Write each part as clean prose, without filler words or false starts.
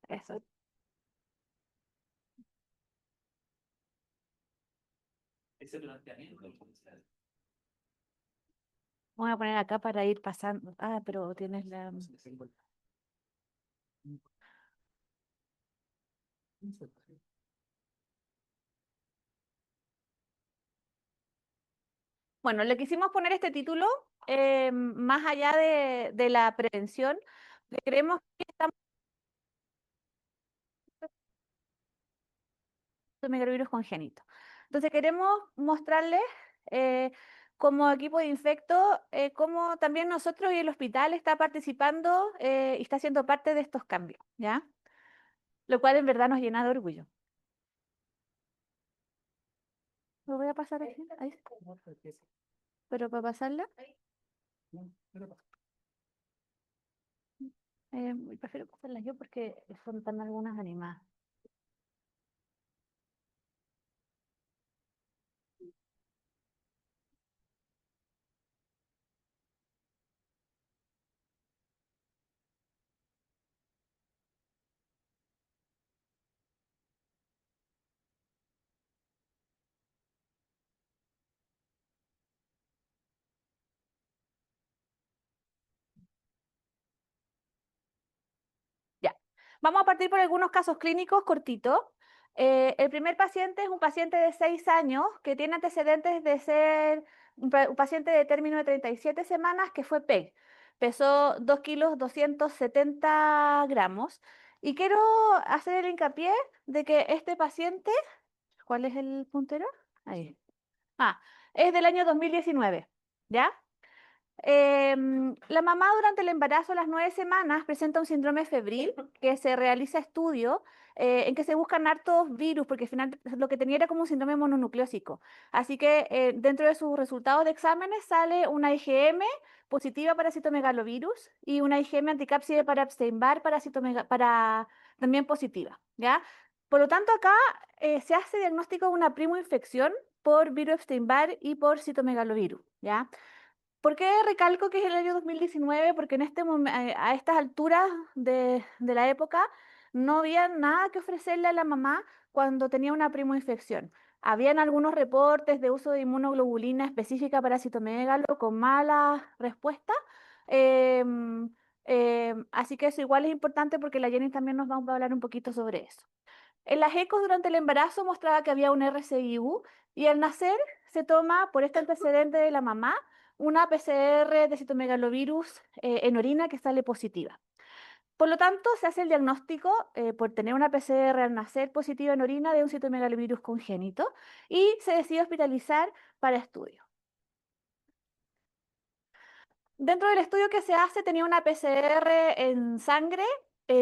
Eso. Voy a poner acá para ir pasando. Ah, pero tienes la... Bueno, le quisimos poner este título, más allá de la prevención, que creemos que estamos en megalovirus congénito. Entonces queremos mostrarles, eh, como equipo de infecto, cómo también nosotros y el hospital está participando, y está siendo parte de estos cambios, ¿ya? Lo cual en verdad nos llena de orgullo. ¿Lo voy a pasar aquí? Ahí. Pero para pasarla, prefiero pasarla yo porque son tan algunas animadas. Ya. Vamos a partir por algunos casos clínicos cortitos. El primer paciente es un paciente de 6 años que tiene antecedentes de ser un paciente de término de 37 semanas que fue PEG. Pesó 2 kilos 270 gramos. Y quiero hacer el hincapié de que este paciente, ¿cuál es el puntero? Ahí. Ah, es del año 2019, ¿ya? La mamá durante el embarazo, a las 9 semanas, presenta un síndrome febril que se realiza estudio, en que se buscan hartos virus, porque al final lo que tenía era como un síndrome mononucleósico. Así que dentro de sus resultados de exámenes sale una IgM positiva para citomegalovirus y una IgM anticápside para Epstein-Barr para también positiva, ¿ya? Por lo tanto, acá se hace diagnóstico de una primoinfección por virus Epstein-Barr y por citomegalovirus, ¿ya? ¿Por qué recalco que es el año 2019? Porque a estas alturas de la época no había nada que ofrecerle a la mamá cuando tenía una primoinfección. Habían algunos reportes de uso de inmunoglobulina específica para citomegalo con mala respuesta. em, Así que eso igual es importante porque la Jenny también nos va a hablar un poquito sobre eso. En las ecos durante el embarazo mostraba que había un RCIU y al nacer se toma por este antecedente de la mamá una PCR de citomegalovirus, en orina que sale positiva. Por lo tanto, se hace el diagnóstico, por tener una PCR al nacer positiva en orina de un citomegalovirus congénito y se decide hospitalizar para estudio. Dentro del estudio que se hace tenía una PCR en sangre,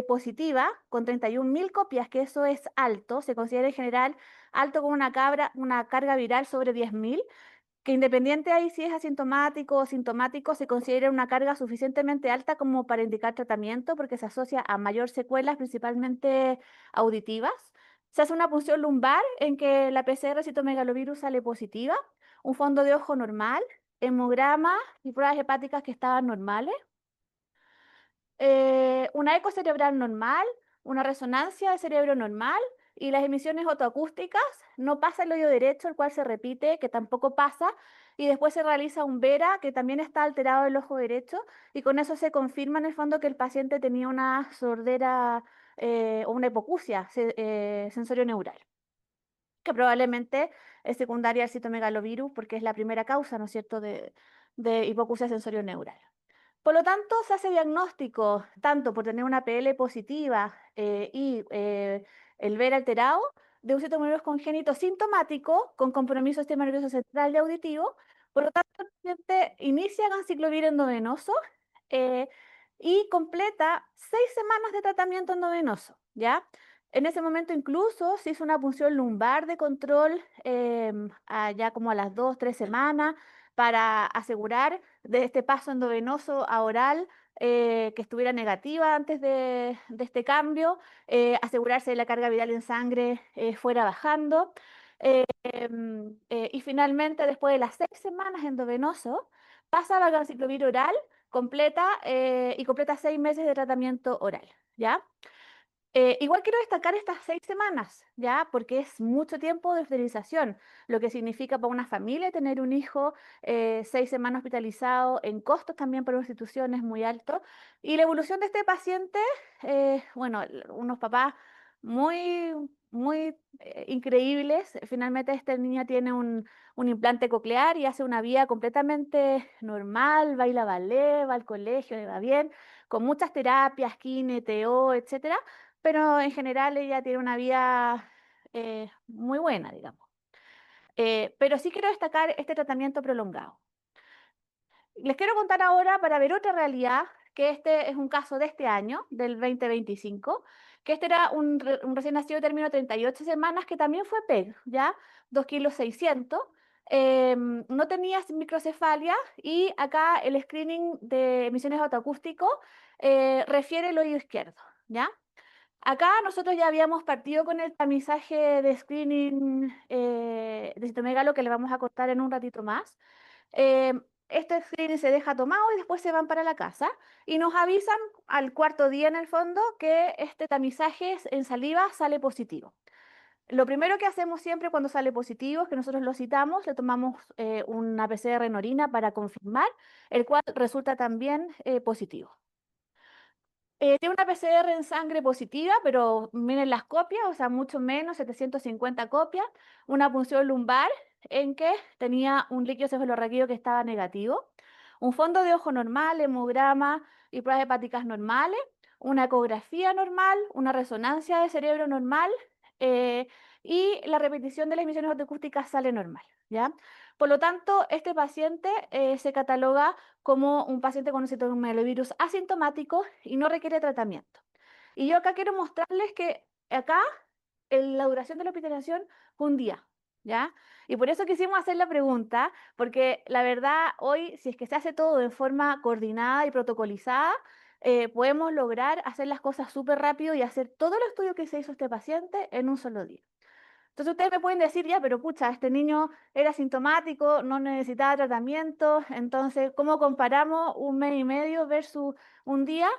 positiva con 31.000 copias, que eso es alto, se considera en general alto como una carga viral sobre 10.000, que independiente ahí si es asintomático o sintomático, se considera una carga suficientemente alta como para indicar tratamiento porque se asocia a mayor secuelas, principalmente auditivas. Se hace una punción lumbar en que la PCR citomegalovirus sale positiva, un fondo de ojo normal, hemograma y pruebas hepáticas que estaban normales, una eco cerebral normal, una resonancia de cerebro normal y las emisiones otoacústicas. No pasa el oído derecho, el cual se repite, que tampoco pasa, y después se realiza un VERA, que también está alterado el ojo derecho, y con eso se confirma en el fondo que el paciente tenía una sordera, o una hipoacusia sensorio-neural, que probablemente es secundaria al citomegalovirus porque es la primera causa, ¿no es cierto?, de hipoacusia sensorio-neural. Por lo tanto, se hace diagnóstico tanto por tener una PL positiva, y el ver alterado de un citomegalovirus congénito sintomático con compromiso del sistema nervioso central y auditivo. Por lo tanto, el paciente inicia ganciclovir endovenoso, eh, y completa 6 semanas de tratamiento endovenoso, ¿ya? En ese momento incluso se hizo una punción lumbar de control, ya como a las 2, 3 semanas para asegurar de este paso endovenoso a oral, que estuviera negativa antes de este cambio, asegurarse de la carga viral en sangre fuera bajando. Y finalmente, después de las 6 semanas endovenoso, pasa a la ganciclovir oral completa, y completa 6 meses de tratamiento oral, ¿ya? Igual quiero destacar estas 6 semanas, ¿ya? Porque es mucho tiempo de esterilización, lo que significa para una familia tener un hijo 6 semanas hospitalizado, en costos también para una institución es muy alto. Y la evolución de este paciente, bueno, unos papás muy, muy increíbles. Finalmente esta niña tiene un implante coclear y hace una vida completamente normal, baila ballet, va al colegio, le va bien, con muchas terapias, kine, TO, etcétera, pero en general ella tiene una vida muy buena, digamos. Pero sí quiero destacar este tratamiento prolongado. Les quiero contar ahora para ver otra realidad, que este es un caso de este año, del 2025, que este era un recién nacido de término 38 semanas, que también fue PEG, ¿ya? 2,6 kilos. No tenía microcefalia y acá el screening de emisiones de autoacústico refiere el oído izquierdo, ¿ya? Acá nosotros ya habíamos partido con el tamizaje de screening de citomegalo que le vamos a contar en un ratito más. Eh, este screening se deja tomado y después se van para la casa y nos avisan al cuarto día en el fondo que este tamizaje en saliva sale positivo. Lo primero que hacemos siempre cuando sale positivo es que nosotros lo citamos, le tomamos una PCR en orina para confirmar, el cual resulta también positivo. Tiene una PCR en sangre positiva, pero miren las copias, o sea, mucho menos, 750 copias. Una punción lumbar en que tenía un líquido cefalorraquídeo que estaba negativo. Un fondo de ojo normal, hemograma y pruebas hepáticas normales. Una ecografía normal, una resonancia de cerebro normal eh, y la repetición de las emisiones autoacústicas sale normal, ¿ya? Por lo tanto, este paciente se cataloga como un paciente con un citomegalovirus asintomático y no requiere tratamiento. Y yo acá quiero mostrarles que acá la duración de la hospitalización fue un día, ¿ya? Y por eso quisimos hacer la pregunta, porque la verdad hoy, si es que se hace todo en forma coordinada y protocolizada, podemos lograr hacer las cosas súper rápido y hacer todo el estudio que se hizo este paciente en un solo día. Entonces ustedes me pueden decir, ya, pero pucha, este niño era sintomático, no necesitaba tratamiento, entonces, ¿cómo comparamos un mes y medio versus un día?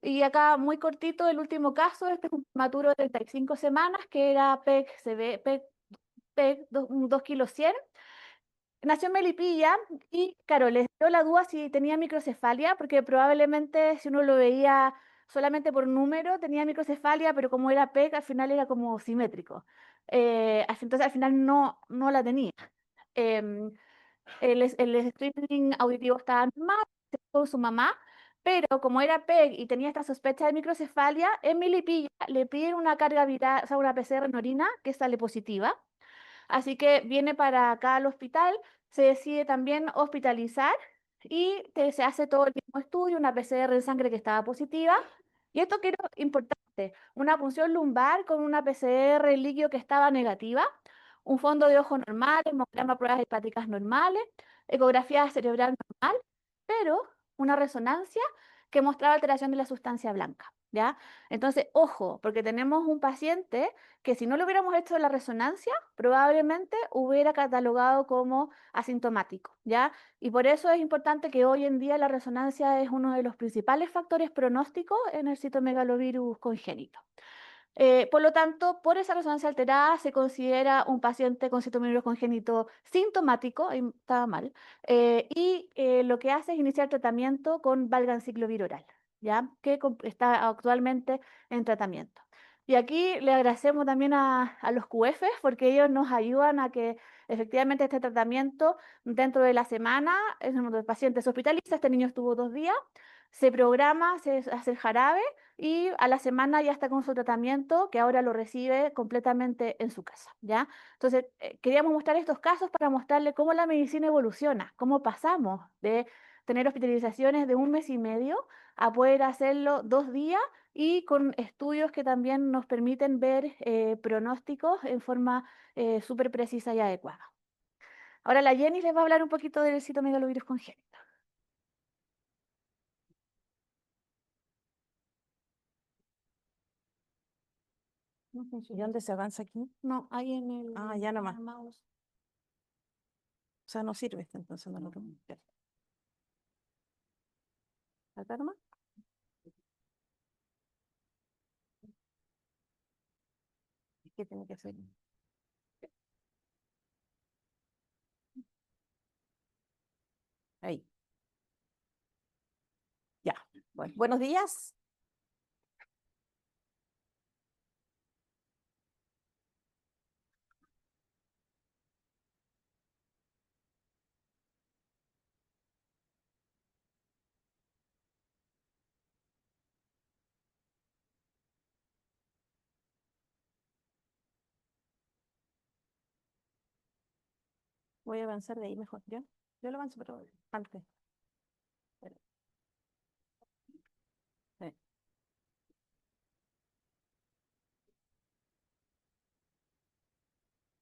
Y acá muy cortito el último caso, este es un prematuro de 35 semanas que era PEG, PEG 2,1 kilos. Nació en Melipilla y, claro, les dio la duda si tenía microcefalia, porque probablemente si uno lo veía solamente por número, tenía microcefalia, pero como era PEC, al final era como simétrico. Entonces, al final no la tenía. Em, el streaming auditivo estaba mal con su mamá, pero como era PEG y tenía esta sospecha de microcefalia, en Melipilla le piden una carga viral, o sea, una PCR en orina que sale positiva. Así que viene para acá al hospital, se decide también hospitalizar y se hace todo el mismo estudio, una PCR en sangre que estaba positiva. Y esto que era importante, una punción lumbar con una PCR en líquido que estaba negativa, un fondo de ojo normal, hemograma, pruebas hepáticas normales, ecografía cerebral normal, pero una resonancia que mostraba alteración de la sustancia blanca, ¿ya? Entonces, ojo, porque tenemos un paciente que si no le hubiéramos hecho la resonancia, probablemente hubiera catalogado como asintomático, ¿ya? Y por eso es importante que hoy en día la resonancia es uno de los principales factores pronósticos en el citomegalovirus congénito. Por lo tanto, por esa resonancia alterada se considera un paciente con citomegalovirus congénito sintomático, ahí estaba mal, lo que hace es iniciar tratamiento con valganciclovir oral, ¿ya? Que está actualmente en tratamiento. Y aquí le agradecemos también a los QF porque ellos nos ayudan a que efectivamente este tratamiento dentro de la semana, el paciente se hospitaliza, este niño estuvo 2 días, se programa, se hace el jarabe y a la semana ya está con su tratamiento, que ahora lo recibe completamente en su casa, ¿ya? Entonces, queríamos mostrar estos casos para mostrarle cómo la medicina evoluciona, cómo pasamos de tener hospitalizaciones de un mes y medio a poder hacerlo 2 días y con estudios que también nos permiten ver pronósticos en forma súper precisa y adecuada. Ahora la Jenny les va a hablar un poquito del citomegalovirus congénito. No ¿Y funciona. dónde se avanza aquí? No, ahí en el, Ah, ya en nomás. el mouse. O sea, no sirve este, entonces no lo tomo. Ya. ¿Acá nomás? ¿Qué tiene que hacer? Ahí. Ya. Bueno, buenos días. Voy a avanzar de ahí mejor, ¿ya? Yo lo avanzo, pero antes. Espera. Sí.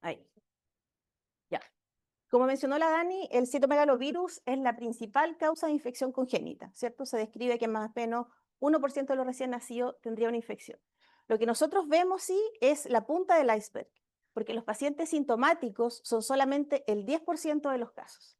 Ahí. Ya. Como mencionó la Dani, el citomegalovirus es la principal causa de infección congénita, ¿cierto? Se describe que más o menos 1% de los recién nacidos tendría una infección. Lo que nosotros vemos, sí, es la punta del iceberg, porque los pacientes sintomáticos son solamente el 10% de los casos.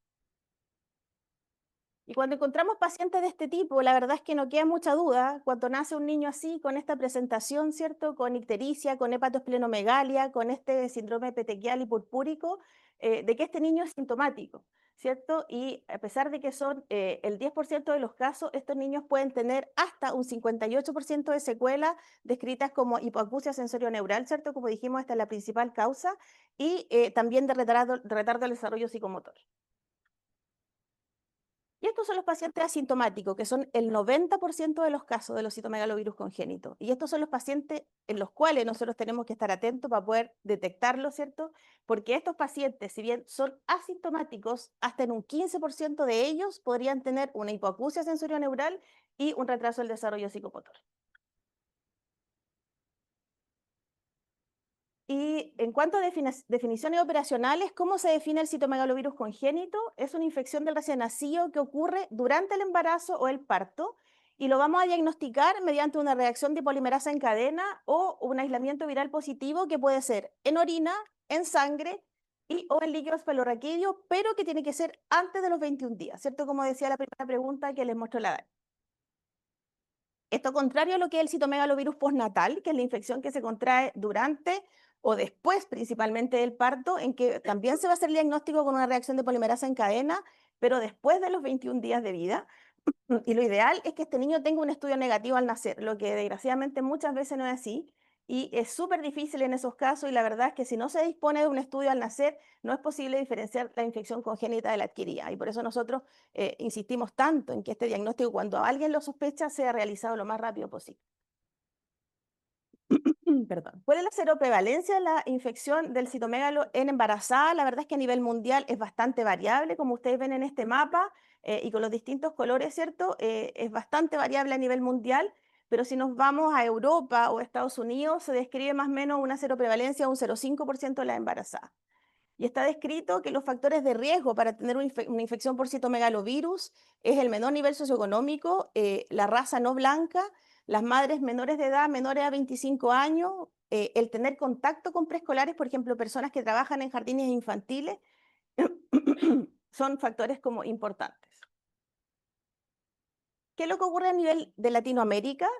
Y cuando encontramos pacientes de este tipo, la verdad es que no queda mucha duda, cuando nace un niño así, con esta presentación, ¿cierto? Con ictericia, con hepatosplenomegalia, con este síndrome petequial y purpúrico, de que este niño es sintomático, ¿cierto? Y a pesar de que son el 10% de los casos, estos niños pueden tener hasta un 58% de secuelas descritas como hipoacusia sensorio-neural, ¿cierto? Como dijimos, esta es la principal causa, y también de retardo del desarrollo psicomotor. Y estos son los pacientes asintomáticos, que son el 90% de los casos de los citomegalovirus congénitos. Y estos son los pacientes en los cuales nosotros tenemos que estar atentos para poder detectarlo, ¿cierto? Porque estos pacientes, si bien son asintomáticos, hasta en un 15% de ellos podrían tener una hipoacusia sensorio-neural y un retraso del desarrollo psicomotor. Y en cuanto a definiciones operacionales, ¿cómo se define el citomegalovirus congénito? Es una infección del recién nacido que ocurre durante el embarazo o el parto y lo vamos a diagnosticar mediante una reacción de polimerasa en cadena o un aislamiento viral positivo que puede ser en orina, en sangre y o en líquido cefalorraquídeo, pero que tiene que ser antes de los 21 días, ¿cierto? Como decía la primera pregunta que les mostró la Dani. Esto contrario a lo que es el citomegalovirus postnatal, que es la infección que se contrae durante o después principalmente del parto, en que también se va a hacer el diagnóstico con una reacción de polimerasa en cadena, pero después de los 21 días de vida. Y lo ideal es que este niño tenga un estudio negativo al nacer, lo que desgraciadamente muchas veces no es así. Y es súper difícil en esos casos y la verdad es que si no se dispone de un estudio al nacer, no es posible diferenciar la infección congénita de la adquirida. Y por eso nosotros insistimos tanto en que este diagnóstico, cuando alguien lo sospecha, sea realizado lo más rápido posible. Perdón. ¿Cuál es la seroprevalencia de la infección del citomegalo en embarazada? La verdad es que a nivel mundial es bastante variable, como ustedes ven en este mapa, y con los distintos colores, ¿cierto? Es bastante variable a nivel mundial, pero si nos vamos a Europa o Estados Unidos, se describe más o menos una seroprevalencia de un 0,5% de la embarazada. Y está descrito que los factores de riesgo para tener una infección por citomegalovirus es el menor nivel socioeconómico, la raza no blanca, las madres menores de edad, menores a 25 años, el tener contacto con preescolares, por ejemplo, personas que trabajan en jardines infantiles, son factores como importantes. ¿Qué es lo que ocurre a nivel de Latinoamérica?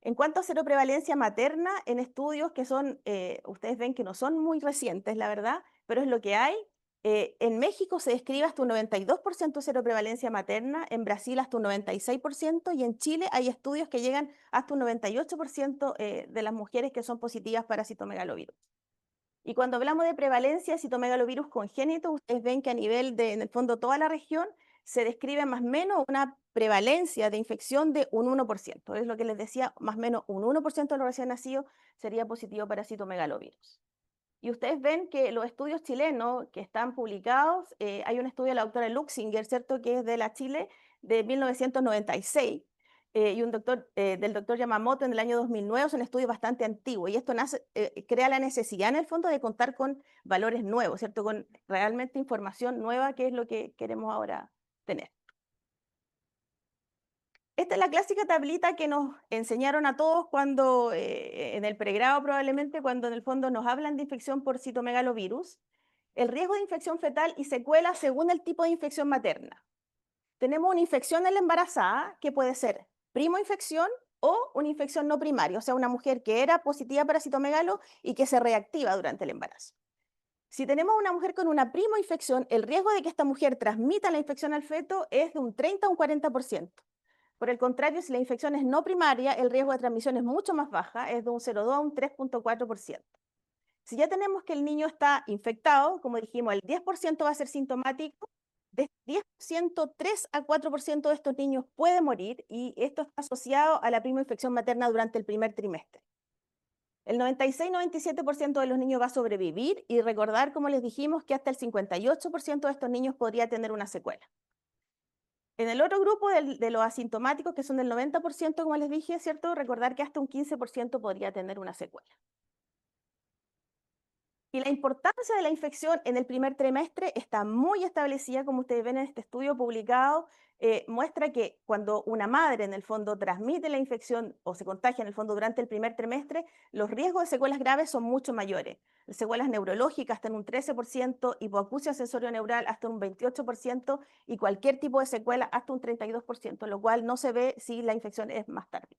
En cuanto a seroprevalencia materna, en estudios que son, ustedes ven que no son muy recientes, la verdad, pero es lo que hay. En México se describe hasta un 92% de seroprevalencia materna, en Brasil hasta un 96% y en Chile hay estudios que llegan hasta un 98% de las mujeres que son positivas para citomegalovirus. Y cuando hablamos de prevalencia de citomegalovirus congénito, ustedes ven que a nivel de, en el fondo, toda la región, se describe más o menos una prevalencia de infección de un 1%. Es lo que les decía, más o menos un 1% de los recién nacidos sería positivo para citomegalovirus. Y ustedes ven que los estudios chilenos que están publicados, hay un estudio de la doctora Luxinger, ¿cierto?, que es de la Chile de 1996, y un del doctor Yamamoto en el año 2009, es un estudio bastante antiguo, y esto crea la necesidad en el fondo de contar con valores nuevos, ¿cierto?, con realmente información nueva, que es lo que queremos ahora tener. Esta es la clásica tablita que nos enseñaron a todos cuando, en el pregrado probablemente, cuando en el fondo nos hablan de infección por citomegalovirus. El riesgo de infección fetal y secuelas según el tipo de infección materna. Tenemos una infección en la embarazada que puede ser primoinfección o una infección no primaria, o sea, una mujer que era positiva para citomegalo y que se reactiva durante el embarazo. Si tenemos una mujer con una primoinfección, el riesgo de que esta mujer transmita la infección al feto es de un 30 a un 40%. Por el contrario, si la infección es no primaria, el riesgo de transmisión es mucho más baja, es de un 0,2 a un 3,4%. Si ya tenemos que el niño está infectado, como dijimos, el 10% va a ser sintomático, de este 10%, 3 a 4% de estos niños puede morir y esto está asociado a la primoinfección materna durante el primer trimestre. El 96-97% de los niños va a sobrevivir y recordar, como les dijimos, que hasta el 58% de estos niños podría tener una secuela. En el otro grupo de los asintomáticos, que son del 90%, como les dije, ¿cierto? Recordar que hasta un 15% podría tener una secuela. Y la importancia de la infección en el primer trimestre está muy establecida, como ustedes ven en este estudio publicado, muestra que cuando una madre en el fondo transmite la infección o se contagia en el fondo durante el primer trimestre, los riesgos de secuelas graves son mucho mayores. Secuelas neurológicas hasta en un 13%, hipoacusia sensorio-neural hasta un 28% y cualquier tipo de secuela hasta un 32%, lo cual no se ve si la infección es más tarde.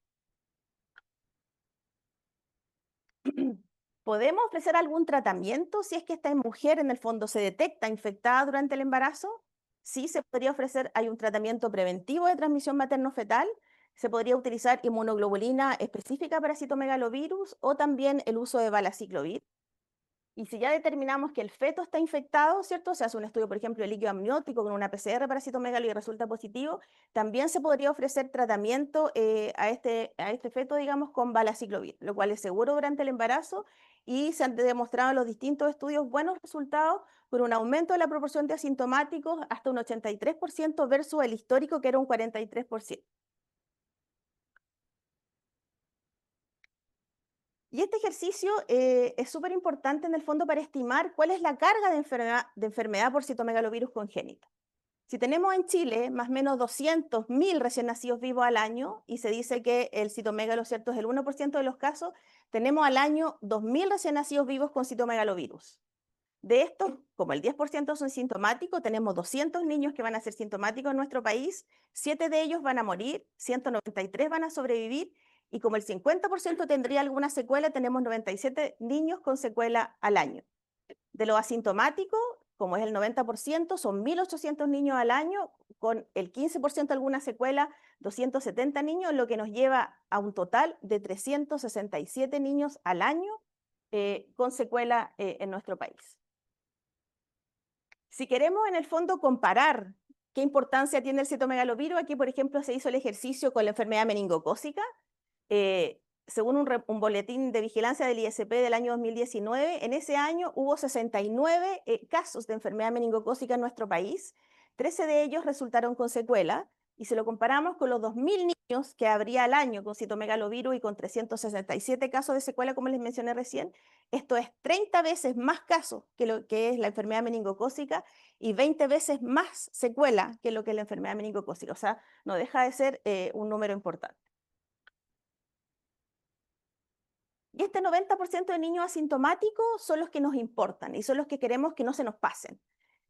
¿Podemos ofrecer algún tratamiento si es que esta mujer en el fondo se detecta infectada durante el embarazo? Sí, se podría ofrecer, hay un tratamiento preventivo de transmisión materno-fetal, se podría utilizar inmunoglobulina específica para citomegalovirus o también el uso de valaciclovir. Y si ya determinamos que el feto está infectado, ¿cierto? Se hace un estudio, por ejemplo, de líquido amniótico con una PCR para citomegalo y resulta positivo, también se podría ofrecer tratamiento a este feto, digamos, con valaciclovir, lo cual es seguro durante el embarazo y se han demostrado en los distintos estudios buenos resultados con un aumento de la proporción de asintomáticos hasta un 83% versus el histórico que era un 43%. Y este ejercicio es súper importante en el fondo para estimar cuál es la carga de enfermedad por citomegalovirus congénito. Si tenemos en Chile más o menos 200.000 recién nacidos vivos al año y se dice que el citomegalo, ¿cierto?, es el 1% de los casos, tenemos al año 2.000 recién nacidos vivos con citomegalovirus. De estos, como el 10% son sintomáticos, tenemos 200 niños que van a ser sintomáticos en nuestro país, 7 de ellos van a morir, 193 van a sobrevivir y como el 50% tendría alguna secuela, tenemos 97 niños con secuela al año. De los asintomáticos, como es el 90%, son 1.800 niños al año, con el 15% alguna secuela, 270 niños, lo que nos lleva a un total de 367 niños al año con secuela en nuestro país. Si queremos en el fondo comparar qué importancia tiene el citomegalovirus, aquí por ejemplo se hizo el ejercicio con la enfermedad meningocócica. Según un boletín de vigilancia del ISP del año 2019, en ese año hubo 69 casos de enfermedad meningocócica en nuestro país, 13 de ellos resultaron con secuela, y si lo comparamos con los 2.000 niños que habría al año con citomegalovirus y con 367 casos de secuela, como les mencioné recién, esto es 30 veces más casos que lo que es la enfermedad meningocócica y 20 veces más secuela que lo que es la enfermedad meningocócica, o sea, no deja de ser un número importante. Y este 90% de niños asintomáticos son los que nos importan y son los que queremos que no se nos pasen.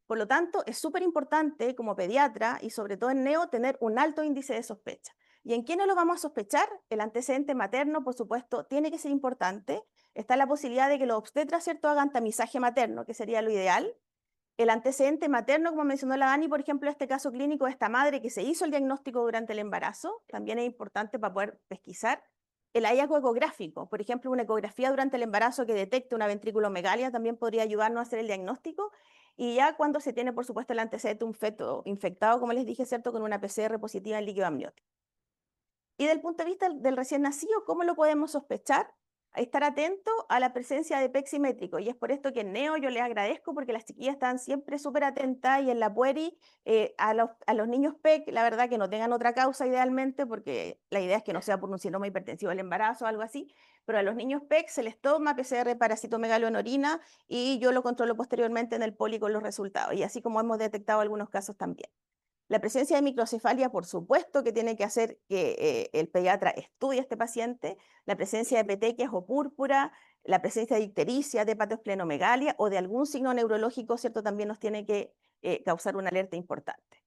Por lo tanto, es súper importante como pediatra y sobre todo en neo tener un alto índice de sospecha. ¿Y en quiénes lo vamos a sospechar? El antecedente materno, por supuesto, tiene que ser importante. Está la posibilidad de que los obstetras, ¿cierto?, hagan tamizaje materno, que sería lo ideal. El antecedente materno, como mencionó la Dani, por ejemplo, este caso clínico de esta madre que se hizo el diagnóstico durante el embarazo, también es importante para poder pesquisar. El hallazgo ecográfico, por ejemplo, una ecografía durante el embarazo que detecte una ventrículomegalia también podría ayudarnos a hacer el diagnóstico. Y ya cuando se tiene, por supuesto, el antecedente de un feto infectado, como les dije, ¿cierto?, con una PCR positiva en líquido amniótico. Y desde el punto de vista del recién nacido, ¿cómo lo podemos sospechar? Estar atento a la presencia de PEC simétrico. Y es por esto que en Neo yo les agradezco porque las chiquillas están siempre súper atentas y en la pueri a los niños PEC, la verdad que no tengan otra causa idealmente, porque la idea es que no sea por un síndrome hipertensivo del embarazo o algo así, pero a los niños PEC se les toma PCR para citomegalo en orina y yo lo controlo posteriormente en el poli con los resultados. Y así como hemos detectado algunos casos también. La presencia de microcefalia, por supuesto, que tiene que hacer que el pediatra estudie a este paciente, la presencia de petequias o púrpura, la presencia de ictericia, de hepatoesplenomegalia o de algún signo neurológico, ¿cierto? También nos tiene que causar una alerta importante.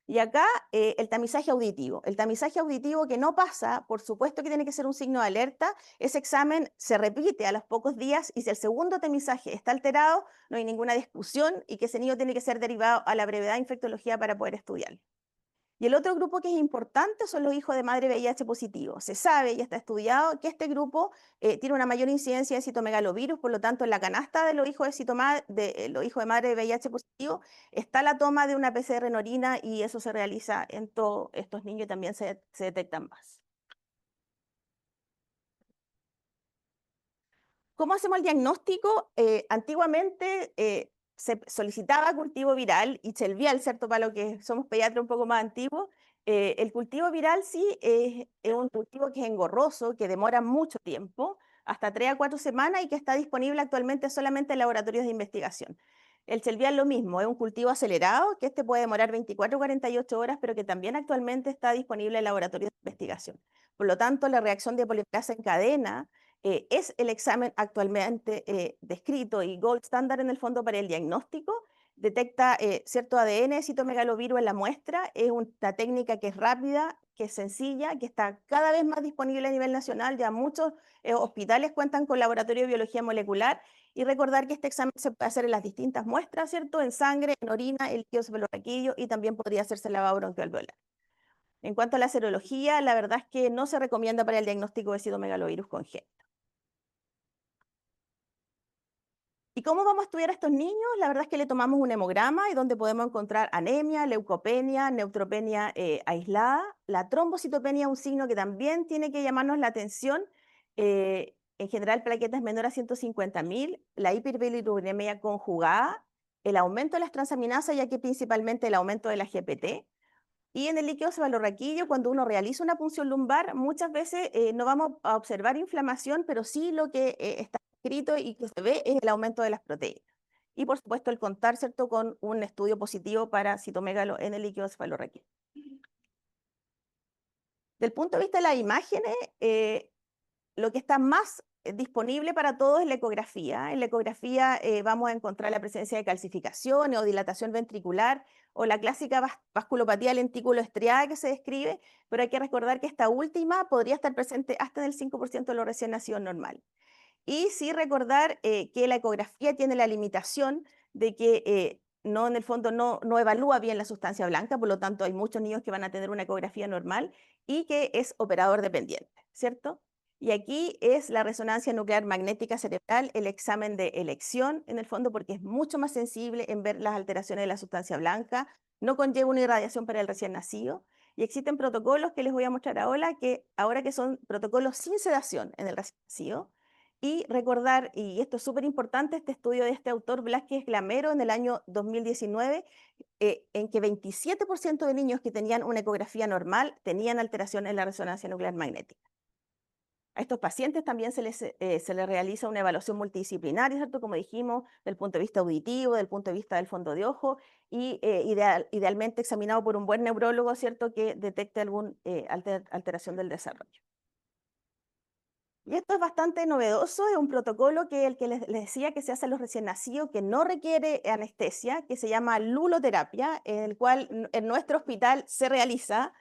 Y acá el tamizaje auditivo. El tamizaje auditivo que no pasa, por supuesto que tiene que ser un signo de alerta. Ese examen se repite a los pocos días y si el segundo tamizaje está alterado, no hay ninguna discusión y que ese niño tiene que ser derivado a la brevedad de infectología para poder estudiar. Y el otro grupo que es importante son los hijos de madre VIH positivo. Se sabe y está estudiado que este grupo tiene una mayor incidencia de citomegalovirus, por lo tanto en la canasta de los hijos los hijos de madre VIH positivo está la toma de una PCR en orina y eso se realiza en todos estos niños y también se detectan más. ¿Cómo hacemos el diagnóstico? Antiguamente se solicitaba cultivo viral y chelvial, ¿cierto? Para los que somos pediatras un poco más antiguos. El cultivo viral sí es un cultivo que es engorroso, que demora mucho tiempo, hasta 3 a 4 semanas y que está disponible actualmente solamente en laboratorios de investigación. El chelvial lo mismo, es un cultivo acelerado, que este puede demorar 24 o 48 horas, pero que también actualmente está disponible en laboratorios de investigación. Por lo tanto, la reacción de polimerasa en cadena es el examen actualmente descrito y gold standard en el fondo para el diagnóstico. Detecta cierto ADN citomegalovirus en la muestra. Es una técnica que es rápida, que es sencilla, que está cada vez más disponible a nivel nacional. Ya muchos hospitales cuentan con laboratorio de biología molecular. Y recordar que este examen se puede hacer en las distintas muestras, ¿cierto? En sangre, en orina, el líquido cefalorraquídeo y también podría hacerse el lavado bronquialveolar. En cuanto a la serología, la verdad es que no se recomienda para el diagnóstico de citomegalovirus congénito. ¿Y cómo vamos a estudiar a estos niños? La verdad es que le tomamos un hemograma y donde podemos encontrar anemia, leucopenia, neutropenia aislada. La trombocitopenia es un signo que también tiene que llamarnos la atención. En general, plaquetas menor a 150.000, la hiperbilirubinemia conjugada, el aumento de las transaminasas, ya que principalmente el aumento de la GPT. Y en el líquido cefalorraquídeo, cuando uno realiza una punción lumbar, muchas veces no vamos a observar inflamación, pero sí lo que está escrito y que se ve es el aumento de las proteínas. Y por supuesto el contar, ¿cierto?, con un estudio positivo para citomegalo en el líquido cefalorraquídeo. Del punto de vista de las imágenes, lo que está más disponible para todos es la ecografía. En la ecografía vamos a encontrar la presencia de calcificaciones o dilatación ventricular o la clásica vasculopatía lentículo estriada que se describe, pero hay que recordar que esta última podría estar presente hasta en el 5% de los recién nacidos normal. Y sí recordar que la ecografía tiene la limitación de que no, en el fondo no evalúa bien la sustancia blanca, por lo tanto hay muchos niños que van a tener una ecografía normal y que es operador dependiente, ¿cierto? Y aquí es la resonancia nuclear magnética cerebral, el examen de elección, en el fondo, porque es mucho más sensible en ver las alteraciones de la sustancia blanca, no conlleva una irradiación para el recién nacido, y existen protocolos que les voy a mostrar ahora que son protocolos sin sedación en el recién nacido, y recordar, y esto es súper importante, este estudio de este autor Blázquez Glamero en el año 2019, en que 27% de niños que tenían una ecografía normal tenían alteración en la resonancia nuclear magnética. A estos pacientes también se les realiza una evaluación multidisciplinaria, ¿cierto? Como dijimos, del punto de vista auditivo, del punto de vista del fondo de ojo y idealmente examinado por un buen neurólogo, ¿cierto? Que detecte alguna alteración del desarrollo. Y esto es bastante novedoso, es un protocolo que el que les decía que se hace a los recién nacidos, que no requiere anestesia, que se llama luloterapia, en el cual en nuestro hospital se realiza.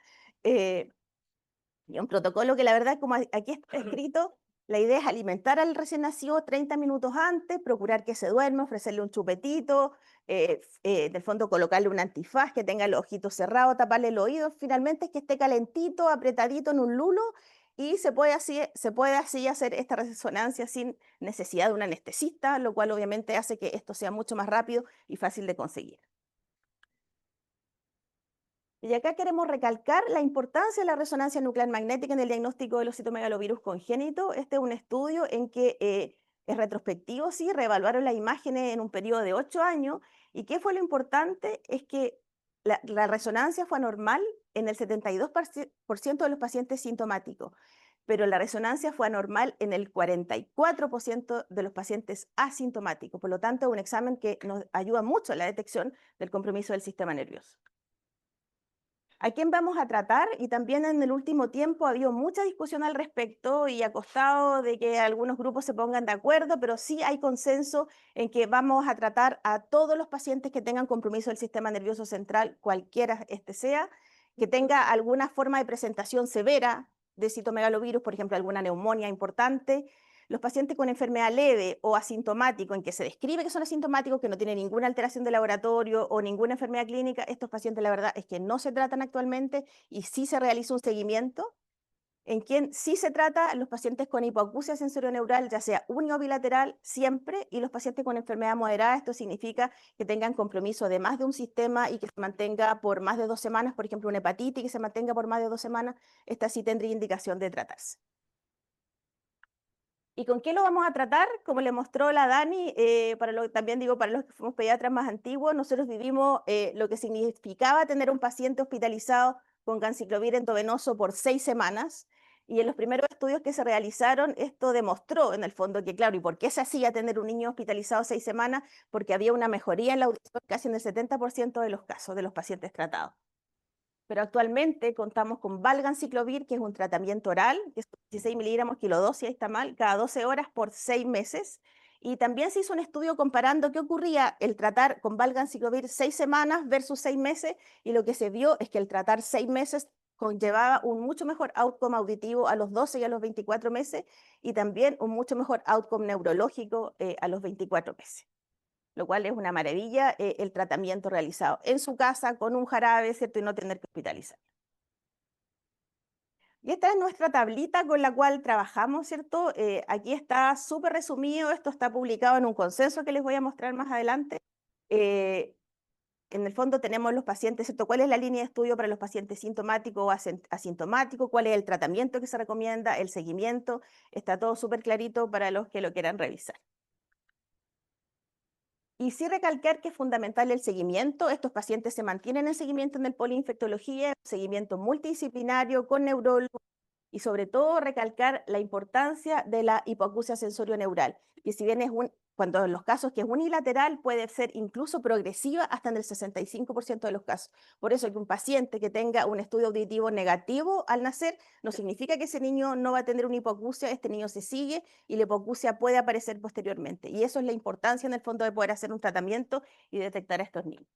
Y un protocolo que la verdad, como aquí está escrito, la idea es alimentar al recién nacido 30 minutos antes, procurar que se duerme, ofrecerle un chupetito, del fondo colocarle un antifaz, que tenga los ojitos cerrados, taparle el oído, finalmente es que esté calentito, apretadito en un lulo y se puede así hacer esta resonancia sin necesidad de un anestesista, lo cual obviamente hace que esto sea mucho más rápido y fácil de conseguir. Y acá queremos recalcar la importancia de la resonancia nuclear magnética en el diagnóstico de los citomegalovirus congénitos. Este es un estudio en que es retrospectivo, sí, reevaluaron las imágenes en un periodo de 8 años. ¿Y qué fue lo importante? Es que la resonancia fue anormal en el 72% de los pacientes sintomáticos, pero la resonancia fue anormal en el 44% de los pacientes asintomáticos. Por lo tanto, es un examen que nos ayuda mucho a la detección del compromiso del sistema nervioso. ¿A quién vamos a tratar? Y también en el último tiempo ha habido mucha discusión al respecto y ha costado de que algunos grupos se pongan de acuerdo, pero sí hay consenso en que vamos a tratar a todos los pacientes que tengan compromiso del sistema nervioso central, cualquiera este sea, que tenga alguna forma de presentación severa de citomegalovirus, por ejemplo, alguna neumonía importante. Los pacientes con enfermedad leve o asintomático, en que se describe que son asintomáticos, que no tienen ninguna alteración de laboratorio o ninguna enfermedad clínica, estos pacientes la verdad es que no se tratan actualmente y sí se realiza un seguimiento. En quien sí se trata los pacientes con hipoacusia sensorineural, ya sea uni o bilateral, siempre, y los pacientes con enfermedad moderada, esto significa que tengan compromiso de más de un sistema y que se mantenga por más de 2 semanas, por ejemplo, una hepatitis que se mantenga por más de 2 semanas, esta sí tendría indicación de tratarse. ¿Y con qué lo vamos a tratar? Como le mostró la Dani, también digo, para los que fuimos pediatras más antiguos, nosotros vivimos lo que significaba tener un paciente hospitalizado con ganciclovir endovenoso por 6 semanas. Y en los primeros estudios que se realizaron, esto demostró en el fondo que, claro, ¿y por qué se hacía tener un niño hospitalizado 6 semanas? Porque había una mejoría en la audición casi en el 70% de los casos de los pacientes tratados. Pero actualmente contamos con valganciclovir, que es un tratamiento oral, que es 16 miligramos kilodosis, ahí está mal, cada 12 horas por 6 meses. Y también se hizo un estudio comparando qué ocurría el tratar con valganciclovir 6 semanas versus 6 meses, y lo que se vio es que el tratar 6 meses conllevaba un mucho mejor outcome auditivo a los 12 y a los 24 meses, y también un mucho mejor outcome neurológico a los 24 meses, lo cual es una maravilla el tratamiento realizado en su casa con un jarabe, ¿cierto? Y no tener que hospitalizar. Y esta es nuestra tablita con la cual trabajamos, ¿cierto? Aquí está súper resumido, esto está publicado en un consenso que les voy a mostrar más adelante. Eh, en el fondo tenemos los pacientes, ¿cierto? ¿Cuál es la línea de estudio para los pacientes sintomáticos o asintomáticos? ¿Cuál es el tratamiento que se recomienda? El seguimiento. Está todo súper clarito para los que lo quieran revisar. Y sí recalcar que es fundamental el seguimiento. Estos pacientes se mantienen en seguimiento en el poliinfectología, seguimiento multidisciplinario con neurólogos, y sobre todo recalcar la importancia de la hipoacusia sensorio-neural, que si bien cuando en los casos que es unilateral puede ser incluso progresiva hasta en el 65% de los casos. Por eso que un paciente que tenga un estudio auditivo negativo al nacer no significa que ese niño no va a tener una hipoacusia, este niño se sigue y la hipoacusia puede aparecer posteriormente. Y eso es la importancia en el fondo de poder hacer un tratamiento y detectar a estos niños.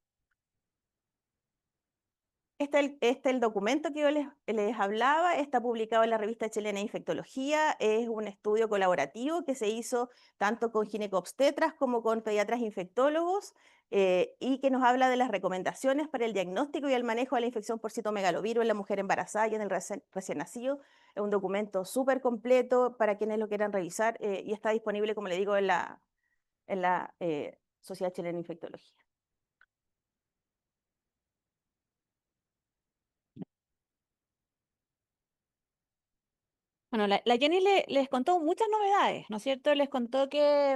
Este es el documento que yo les hablaba, está publicado en la revista chilena de infectología, es un estudio colaborativo que se hizo tanto con ginecobstetras como con pediatras infectólogos, y que nos habla de las recomendaciones para el diagnóstico y el manejo de la infección por citomegalovirus en la mujer embarazada y en el recién nacido. Es un documento súper completo para quienes lo quieran revisar, y está disponible, como le digo, en la Sociedad Chilena de Infectología. Bueno, la Jenny les contó muchas novedades, ¿no es cierto? Les contó que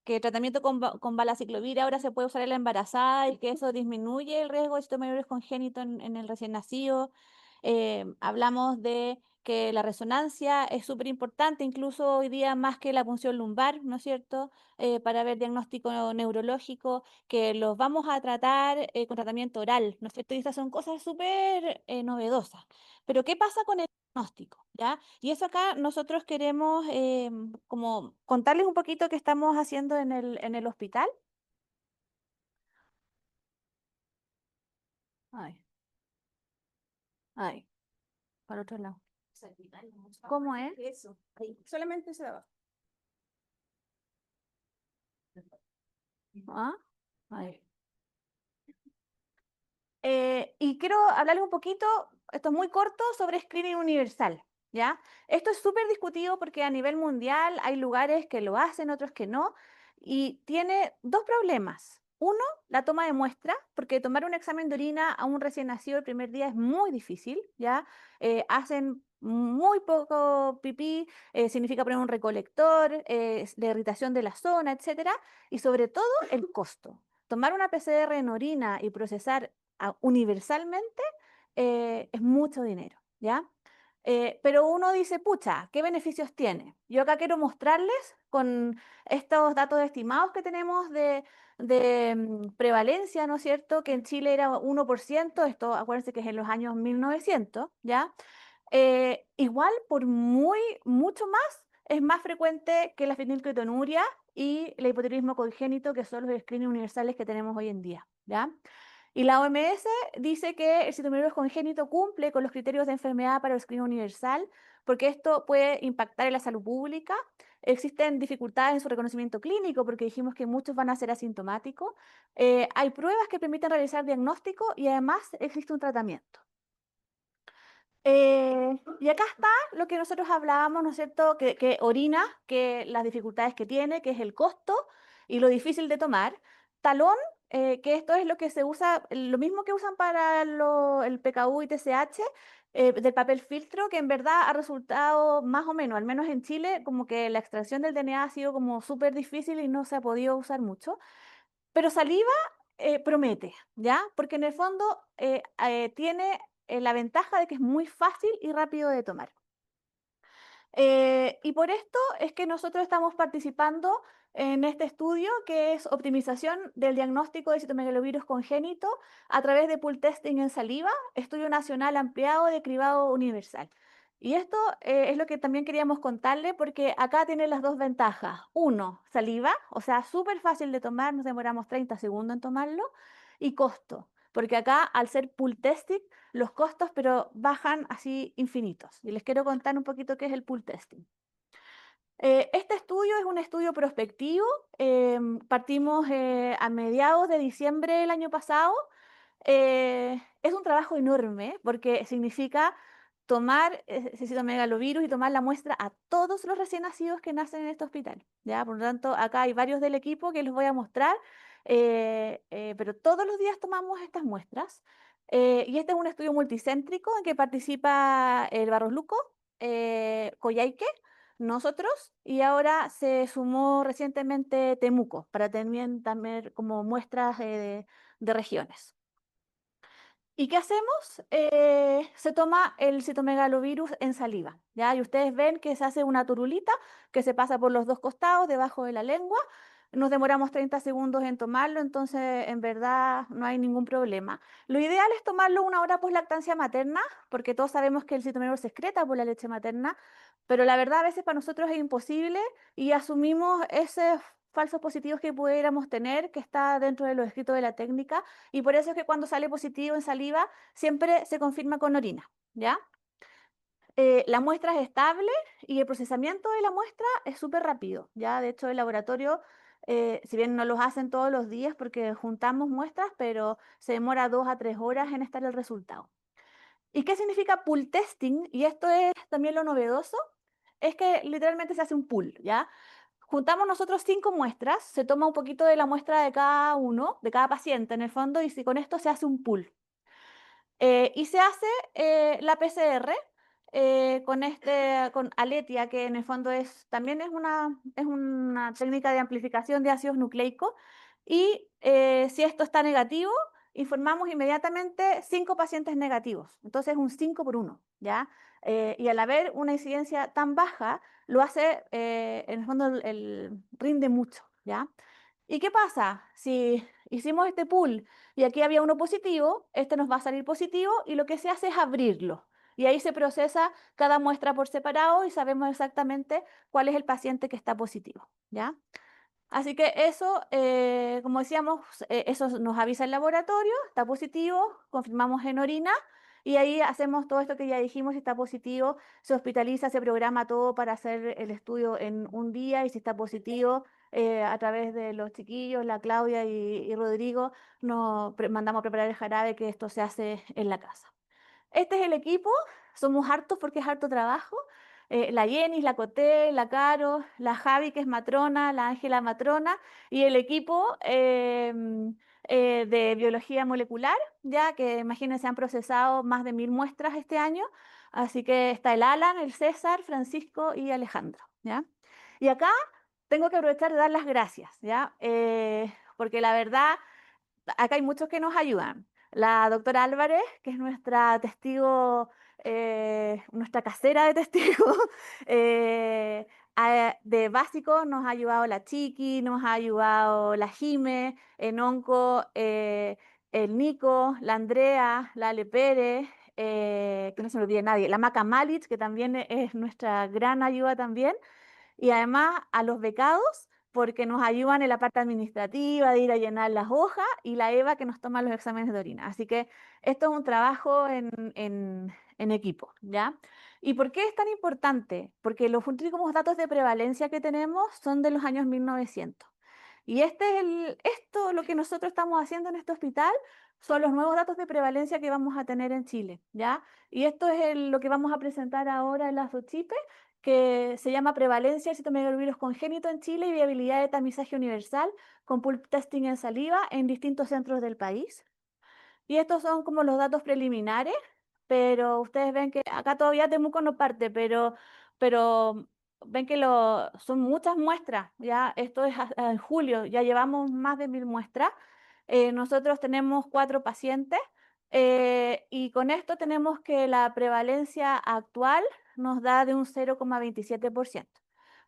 el tratamiento con valaciclovir ahora se puede usar en la embarazada y que eso disminuye el riesgo de citomegalovirus congénito en el recién nacido. Hablamos de que la resonancia es súper importante, incluso hoy día más que la punción lumbar, ¿no es cierto? Para ver diagnóstico neurológico, que los vamos a tratar con tratamiento oral, ¿no es cierto? Y estas son cosas súper novedosas. Pero ¿qué pasa con el diagnóstico? ¿Ya? Y eso acá nosotros queremos como contarles un poquito qué estamos haciendo en el hospital. Ay, ay, para otro lado. ¿Cómo es? Eso, ahí, solamente se va. ¿Ah? Ay. Y quiero hablarles un poquito, esto es muy corto, sobre screening universal, ¿ya? Esto es súper discutido porque a nivel mundial hay lugares que lo hacen, otros que no, y tiene dos problemas. Uno, la toma de muestra, porque tomar un examen de orina a un recién nacido el primer día es muy difícil, ¿ya? Hacen muy poco pipí, significa poner un recolector, la irritación de la zona, etcétera, y sobre todo el costo. Tomar una PCR en orina y procesar universalmente es mucho dinero, ¿ya? Pero uno dice, pucha, ¿qué beneficios tiene? Yo acá quiero mostrarles con estos datos estimados que tenemos de prevalencia, ¿no es cierto? Que en Chile era 1%, esto acuérdense que es en los años 1900, ¿ya? Igual, por mucho más, es más frecuente que la fenilketonuria y el hipotiroidismo congénito, que son los screenings universales que tenemos hoy en día, ¿ya? Y la OMS dice que el síndrome congénito cumple con los criterios de enfermedad para el screening universal, porque esto puede impactar en la salud pública. Existen dificultades en su reconocimiento clínico, porque dijimos que muchos van a ser asintomáticos. Hay pruebas que permiten realizar diagnóstico y además existe un tratamiento. Y acá está lo que nosotros hablábamos, ¿no es cierto? Que orina, que las dificultades que tiene, que es el costo y lo difícil de tomar. Talón, que esto es lo que se usa, lo mismo que usan para el PKU y TSH, del papel filtro, que en verdad ha resultado más o menos, al menos en Chile, como que la extracción del DNA ha sido como súper difícil y no se ha podido usar mucho. Pero saliva promete, ¿ya? Porque en el fondo tiene la ventaja de que es muy fácil y rápido de tomar. Y por esto es que nosotros estamos participando en este estudio que es optimización del diagnóstico de citomegalovirus congénito a través de pool testing en saliva, estudio nacional ampliado de cribado universal. Y esto es lo que también queríamos contarle porque acá tiene las dos ventajas. Uno, saliva, o sea, súper fácil de tomar, nos demoramos 30 segundos en tomarlo, y costo, porque acá al ser pool testing los costos, pero bajan así infinitos. Y les quiero contar un poquito qué es el pool testing. Este estudio es un estudio prospectivo. Partimos a mediados de diciembre del año pasado. Es un trabajo enorme porque significa tomar ese citomegalovirus y tomar la muestra a todos los recién nacidos que nacen en este hospital, ¿ya? Por lo tanto, acá hay varios del equipo que les voy a mostrar, pero todos los días tomamos estas muestras. Y este es un estudio multicéntrico en que participa el Barros Luco, Coyhaique, nosotros, y ahora se sumó recientemente Temuco para también como muestras de regiones. ¿Y qué hacemos? Se toma el citomegalovirus en saliva, ¿ya? Y ustedes ven que se hace una turulita que se pasa por los dos costados, debajo de la lengua. Nos demoramos 30 segundos en tomarlo, entonces en verdad no hay ningún problema. Lo ideal es tomarlo una hora post lactancia materna, porque todos sabemos que el citomegalovirus se excreta por la leche materna, pero la verdad a veces para nosotros es imposible y asumimos esos falsos positivos que pudiéramos tener, que está dentro de los escritos de la técnica, y por eso es que cuando sale positivo en saliva siempre se confirma con orina, ¿ya? La muestra es estable y el procesamiento de la muestra es súper rápido, ¿ya? De hecho, el laboratorio, si bien no los hacen todos los días porque juntamos muestras, pero se demora 2 a 3 horas en estar el resultado. ¿Y qué significa pool testing? Y esto es también lo novedoso, es que literalmente se hace un pool, ¿ya? Juntamos nosotros 5 muestras, se toma un poquito de la muestra de cada uno, de cada paciente en el fondo, y si con esto se hace un pool. Y se hace la PCR con Aletia, que en el fondo también es una técnica de amplificación de ácidos nucleicos. Y si esto está negativo, informamos inmediatamente 5 pacientes negativos. Entonces es un 5 por 1, ¿ya? Y al haber una incidencia tan baja, lo hace, en el fondo, rinde mucho, ¿ya? ¿Y qué pasa? Si hicimos este pool y aquí había uno positivo, este nos va a salir positivo y lo que se hace es abrirlo. Y ahí se procesa cada muestra por separado y sabemos exactamente cuál es el paciente que está positivo, ¿ya? Así que eso, como decíamos, eso nos avisa el laboratorio, está positivo, confirmamos en orina y ahí hacemos todo esto que ya dijimos, si está positivo, se hospitaliza, se programa todo para hacer el estudio en un día y si está positivo, a través de los chiquillos, la Claudia y Rodrigo, nos mandamos a preparar el jarabe que esto se hace en la casa. Este es el equipo, somos hartos porque es harto trabajo. La Jenis, la Coté, la Caro, la Javi, que es matrona, la Ángela matrona, y el equipo de biología molecular, ya que imagínense, han procesado más de 1000 muestras este año. Así que está el Alan, el César, Francisco y Alejandro, ¿ya? Y acá tengo que aprovechar de dar las gracias, ¿ya? Porque la verdad acá hay muchos que nos ayudan. La doctora Álvarez, que es nuestra testigo nuestra casera de testigos. De básico nos ha ayudado la Chiqui, nos ha ayudado la Jime, en Onco, el Nico, la Andrea, la Ale Pérez, que no se me olvide nadie, la Maca Malic, que también es nuestra gran ayuda también, y además a los becados, porque nos ayudan en la parte administrativa, de ir a llenar las hojas, y la Eva que nos toma los exámenes de orina. Así que esto es un trabajo en equipo, ¿ya? ¿Y por qué es tan importante? Porque los últimos datos de prevalencia que tenemos son de los años 1900. Y esto, lo que nosotros estamos haciendo en este hospital, son los nuevos datos de prevalencia que vamos a tener en Chile, ¿ya? Y esto es lo que vamos a presentar ahora en la SOCHIPE, que se llama Prevalencia del citomegalovirus congénito en Chile y viabilidad de tamizaje universal con pulp testing en saliva en distintos centros del país. Y estos son como los datos preliminares, pero ustedes ven que acá todavía Temuco no parte, pero ven que son muchas muestras, ya esto es en julio, ya llevamos más de 1000 muestras. Nosotros tenemos 4 pacientes y con esto tenemos que la prevalencia actual nos da de un 0,27%.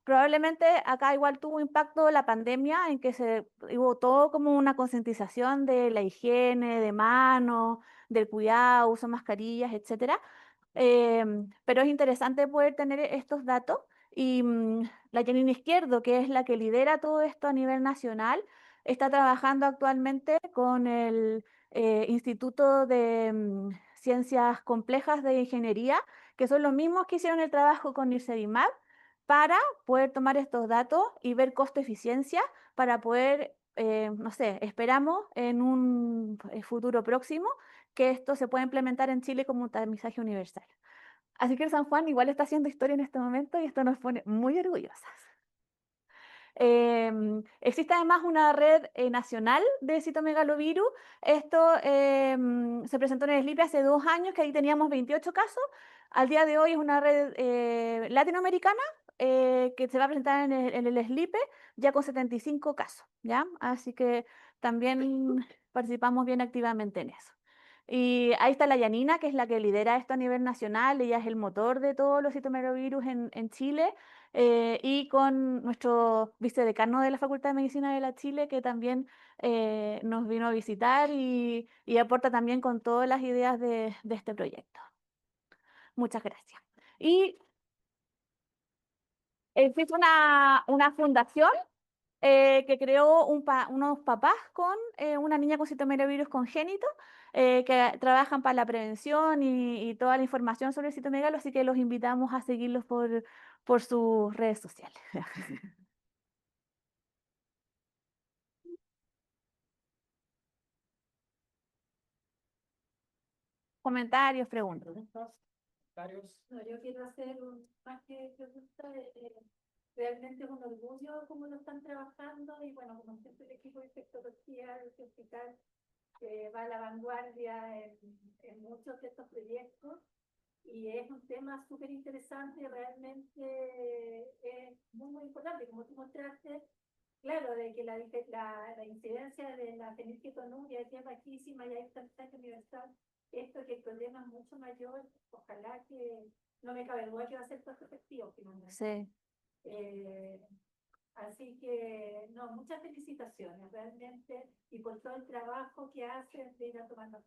Probablemente acá igual tuvo impacto la pandemia en que hubo todo como una concientización de la higiene, de manos, del cuidado, uso de mascarillas, etcétera. Pero es interesante poder tener estos datos y la Janine Izquierdo, que es la que lidera todo esto a nivel nacional, está trabajando actualmente con el Instituto de Ciencias Complejas de Ingeniería, que son los mismos que hicieron el trabajo con Nirsevimab, para poder tomar estos datos y ver costo-eficiencia para poder, no sé, esperamos en un futuro próximo que esto se pueda implementar en Chile como un tamizaje universal. Así que el San Juan igual está haciendo historia en este momento y esto nos pone muy orgullosas. Existe además una red nacional de citomegalovirus. Esto se presentó en el SLIPE hace 2 años, que ahí teníamos 28 casos. Al día de hoy es una red latinoamericana que se va a presentar en el SLIPE ya con 75 casos, ¿ya? Así que también participamos bien activamente en eso. Y ahí está la Yanina, que es la que lidera esto a nivel nacional. Ella es el motor de todos los citomegalovirus en Chile. Y con nuestro vicedecano de la Facultad de Medicina de la Chile, que también nos vino a visitar y aporta también con todas las ideas de este proyecto. Muchas gracias. Y existe una fundación que creó unos papás con una niña con citomegalovirus congénito, que trabajan para la prevención y toda la información sobre el citomegalo, así que los invitamos a seguirlos por sus redes sociales. Comentarios, preguntas. No, yo quiero hacer más que pregunta, realmente es un orgullo cómo lo están trabajando y bueno, como siempre el equipo de infectología de este hospital va a la vanguardia en muchos de estos proyectos y es un tema súper interesante, realmente es muy importante, como tú mostraste, claro, de que la incidencia de la fenilketonuria es bajísima y hay tamizaje universal, esto que el problema es mucho mayor, ojalá que no me cabe duda que va a ser costo efectivo finalmente. Sí. Así que, no, muchas felicitaciones realmente y por todo el trabajo que hacen de ir a tomar los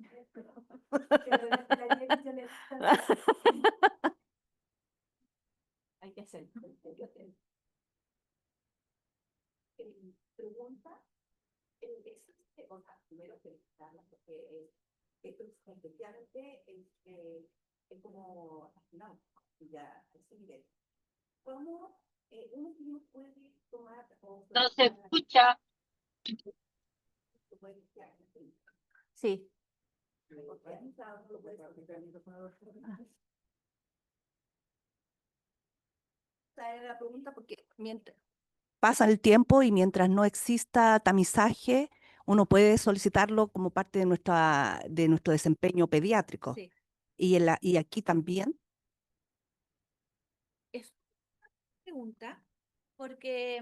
hay que hacer. Pregunta, existe, o sea, primero felicitarla porque esto efectivamente es como nacional, ya a ese nivel. ¿Cómo uno puede tomar o No se escucha. Sí. Esa era la pregunta porque mientras pasa el tiempo y mientras no exista tamizaje, uno puede solicitarlo como parte de nuestro desempeño pediátrico. Sí. Y aquí también. Es una pregunta porque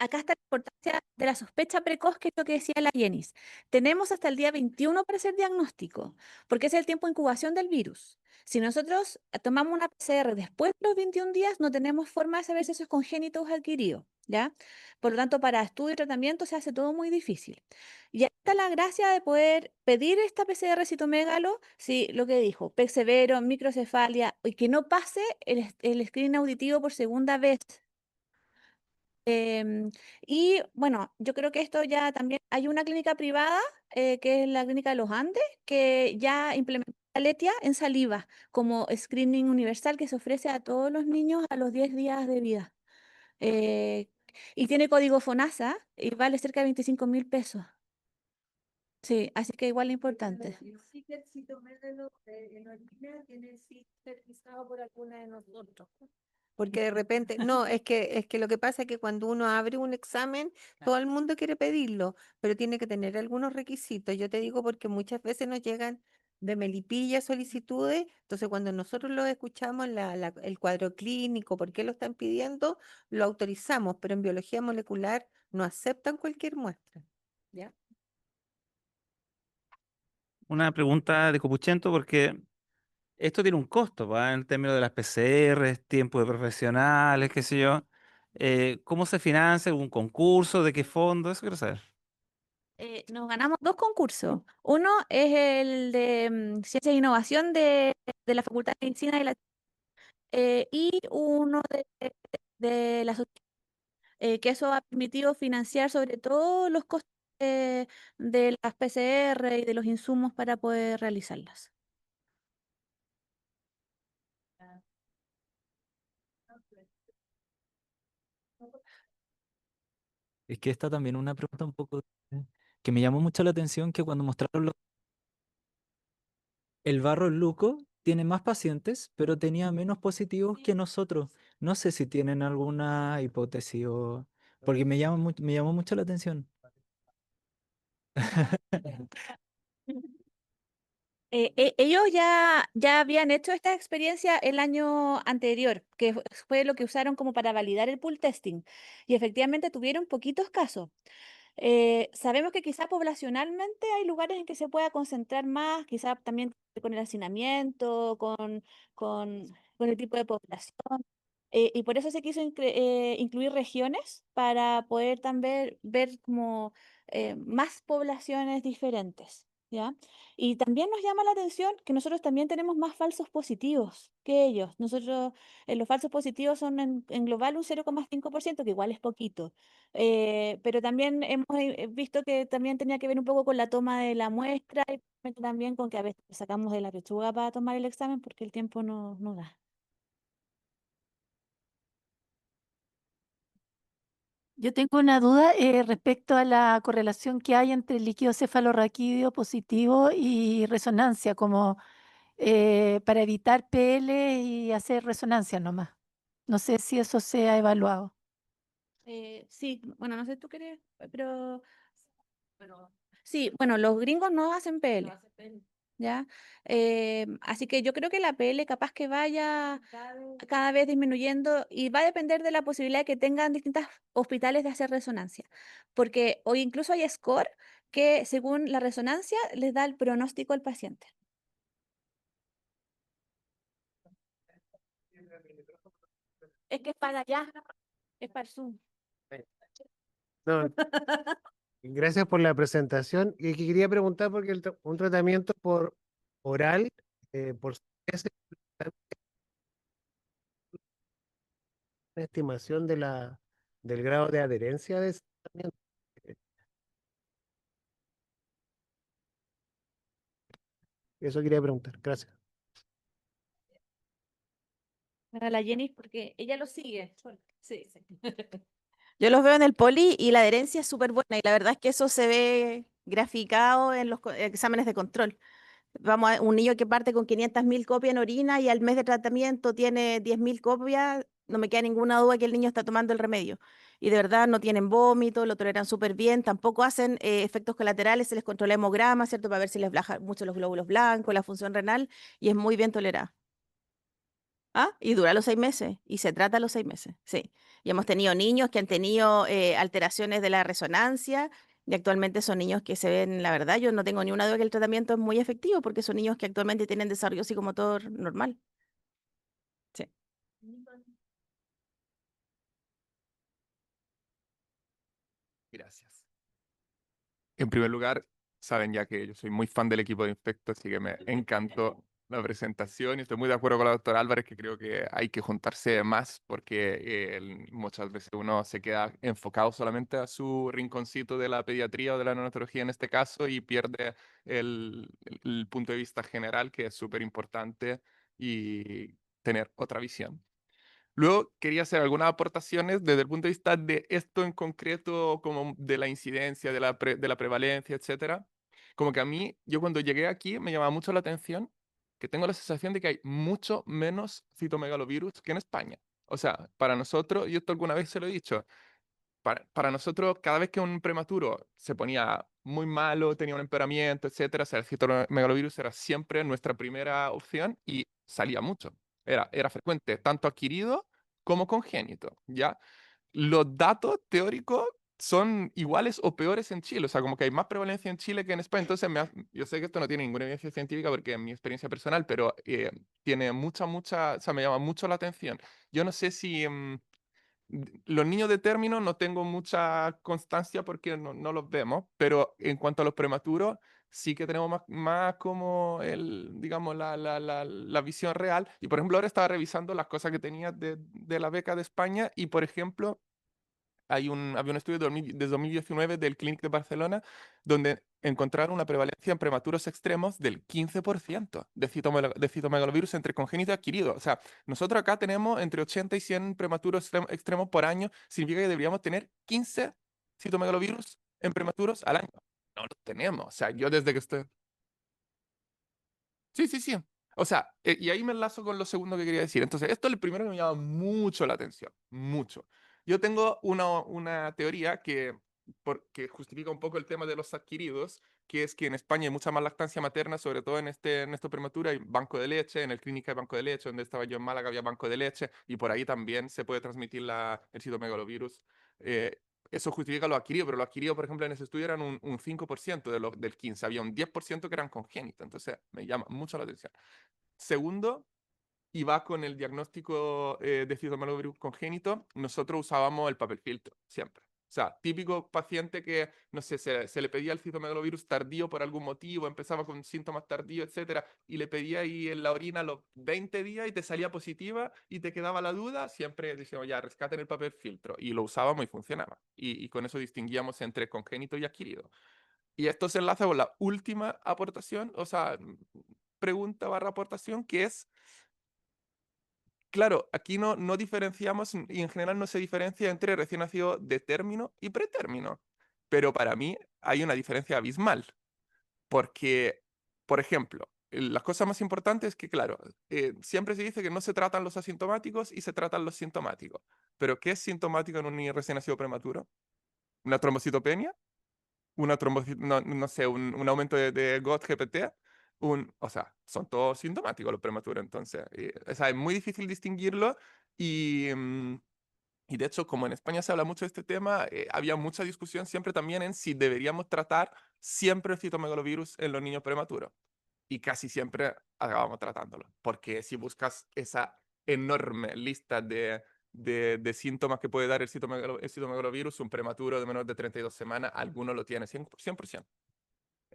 acá está la importancia de la sospecha precoz, que es lo que decía la Jenis. Tenemos hasta el día 21 para hacer diagnóstico, porque ese es el tiempo de incubación del virus. Si nosotros tomamos una PCR después de los 21 días, no tenemos forma de saber si eso es congénito o es adquirido, ¿ya? Por lo tanto, para estudio y tratamiento se hace todo muy difícil. Y ahí está la gracia de poder pedir esta PCR citomegalo, si lo que dijo, PEC severo, microcefalia, y que no pase el screening auditivo por segunda vez. Y bueno, yo creo que esto ya también hay una clínica privada, que es la clínica de los Andes, que ya implementó la Letia en saliva como screening universal que se ofrece a todos los niños a los 10 días de vida. Eh, y tiene código FONASA y vale cerca de 25.000 pesos. Sí, así que igual es importante. El sticker citomegalo en orina tiene el sticker certificado por alguna de nosotros. Porque de repente, no, es que lo que pasa es que cuando uno abre un examen, todo el mundo quiere pedirlo, pero tiene que tener algunos requisitos. Yo te digo porque muchas veces nos llegan de Melipilla solicitudes, entonces cuando nosotros lo escuchamos, el cuadro clínico, por qué lo están pidiendo, lo autorizamos, pero en biología molecular no aceptan cualquier muestra. ¿Ya? Una pregunta de Copuchento, porque esto tiene un costo, ¿va? En términos de las PCR, tiempo de profesionales, qué sé yo. ¿Cómo se financia? ¿Un concurso? ¿De qué fondo? Eso quiero saber. Nos ganamos dos concursos. Uno es el de Ciencia e Innovación de la Facultad de Medicina y uno de la que eso ha permitido financiar sobre todo los costos de las PCR y de los insumos para poder realizarlas. Es que esta también es una pregunta un poco que me llamó mucho la atención que cuando mostraron el barro luco tiene más pacientes, pero tenía menos positivos que nosotros. No sé si tienen alguna hipótesis o porque me llamó mucho la atención. Ellos ya habían hecho esta experiencia el año anterior, que fue lo que usaron como para validar el pool testing, y efectivamente tuvieron poquitos casos. Sabemos que quizá poblacionalmente hay lugares en que se pueda concentrar más, quizá también con el hacinamiento, con el tipo de población, y por eso se quiso incluir regiones para poder también ver como más poblaciones diferentes, ¿ya? Y también nos llama la atención que nosotros también tenemos más falsos positivos que ellos. Nosotros, los falsos positivos son en global un 0,5%, que igual es poquito. Pero también hemos visto que también tenía que ver un poco con la toma de la muestra y también con que a veces sacamos de la pechuga para tomar el examen porque el tiempo no da. Yo tengo una duda respecto a la correlación que hay entre el líquido cefalorraquídeo positivo y resonancia, como para evitar PL y hacer resonancia nomás. No sé si eso se ha evaluado. Sí, bueno, no sé tú querés, pero sí, bueno, los gringos no hacen PL, ¿ya? Así que yo creo que la PL capaz que vaya cada vez disminuyendo y va a depender de la posibilidad de que tengan distintos hospitales de hacer resonancia, porque hoy incluso hay score que según la resonancia les da el pronóstico al paciente. Es que es para allá, es para el Zoom. No, gracias por la presentación. Y que quería preguntar porque un tratamiento por oral, por 6 meses, una estimación del grado de adherencia de ese tratamiento. Eso quería preguntar. Gracias. Para la Jenny, porque ella lo sigue. Sí, sí. Yo los veo en el poli y la adherencia es súper buena y la verdad es que eso se ve graficado en los exámenes de control. Vamos a un niño que parte con 500.000 copias en orina y al mes de tratamiento tiene 10.000 copias, no me queda ninguna duda que el niño está tomando el remedio. Y de verdad no tienen vómito, lo toleran súper bien, tampoco hacen efectos colaterales, se les controla hemograma, ¿cierto? Para ver si les bajan mucho los glóbulos blancos, la función renal, y es muy bien tolerada. ¿Ah? Y dura los 6 meses, y se trata los 6 meses, sí. Y hemos tenido niños que han tenido alteraciones de la resonancia y actualmente son niños que se ven, la verdad, yo no tengo ni una duda que el tratamiento es muy efectivo porque son niños que actualmente tienen desarrollo psicomotor normal. Sí. Gracias. En primer lugar, saben ya que yo soy muy fan del equipo de Infecto, así que me encantó la presentación y estoy muy de acuerdo con la doctora Álvarez que creo que hay que juntarse más porque muchas veces uno se queda enfocado solamente a su rinconcito de la pediatría o de la neonatología en este caso y pierde el punto de vista general que es súper importante y tener otra visión. Luego quería hacer algunas aportaciones desde el punto de vista de esto en concreto, como de la incidencia, de la prevalencia, etcétera. Como que a mí, yo cuando llegué aquí me llamaba mucho la atención que tengo la sensación de que hay mucho menos citomegalovirus que en España. O sea, para nosotros, y esto alguna vez se lo he dicho, para nosotros, cada vez que un prematuro se ponía muy malo, tenía un empeoramiento, etcétera, o sea, el citomegalovirus era siempre nuestra primera opción y salía mucho. Era frecuente, tanto adquirido como congénito, ¿ya? Los datos teóricos son iguales o peores en Chile, o sea, como que hay más prevalencia en Chile que en España. Entonces, yo sé que esto no tiene ninguna evidencia científica porque es mi experiencia personal, pero tiene o sea, me llama mucho la atención. Yo no sé si... los niños de término no tengo mucha constancia porque no los vemos, pero en cuanto a los prematuros, sí que tenemos más como digamos, la visión real. Y por ejemplo, ahora estaba revisando las cosas que tenía de la beca de España y por ejemplo, había un estudio de 2019 del Clínic de Barcelona donde encontraron una prevalencia en prematuros extremos del 15% de citomegalovirus entre congénito y adquirido. O sea, nosotros acá tenemos entre 80 y 100 prematuros extremos por año. Significa que deberíamos tener 15 citomegalovirus en prematuros al año. No los tenemos. O sea, yo desde que estoy... Sí, sí, sí. O sea, y ahí me enlazo con lo segundo que quería decir. Entonces, esto es el primero que me llama mucho la atención, mucho. Yo tengo una teoría que justifica un poco el tema de los adquiridos, que es que en España hay mucha más lactancia materna, sobre todo en esto prematura, hay banco de leche, en el clínica hay banco de leche, donde estaba yo en Málaga había banco de leche, y por ahí también se puede transmitir el citomegalovirus. Eh, Eso justifica lo adquirido, pero lo adquirido, por ejemplo, en ese estudio eran un 5% del 15%, había un 10% que eran congénitos, entonces me llama mucho la atención. Segundo, y va con el diagnóstico de citomegalovirus congénito, nosotros usábamos el papel filtro, siempre. O sea, típico paciente que, no sé, se le pedía el citomegalovirus tardío por algún motivo, empezaba con síntomas tardíos, etcétera, y le pedía ahí en la orina a los 20 días y te salía positiva y te quedaba la duda, siempre decíamos, ya, rescaten el papel filtro. Y lo usábamos y funcionaba. Y con eso distinguíamos entre congénito y adquirido. Y esto se enlaza con la última aportación, o sea, pregunta barra aportación, que es claro, aquí no diferenciamos y en general no se diferencia entre recién nacido de término y pretérmino. Pero para mí hay una diferencia abismal. Porque, por ejemplo, las cosas más importantes es que, claro, siempre se dice que no se tratan los asintomáticos y se tratan los sintomáticos. Pero ¿qué es sintomático en un niño recién nacido prematuro? ¿Una trombocitopenia? No sé, un aumento de GOT-GPT, o sea, son todos sintomáticos los prematuros, entonces, o sea, es muy difícil distinguirlo y de hecho, como en España se habla mucho de este tema, había mucha discusión siempre también en si deberíamos tratar siempre el citomegalovirus en los niños prematuros y casi siempre acabamos tratándolo, porque si buscas esa enorme lista de síntomas que puede dar el citomegalovirus, un prematuro de menos de 32 semanas, alguno lo tiene 100%.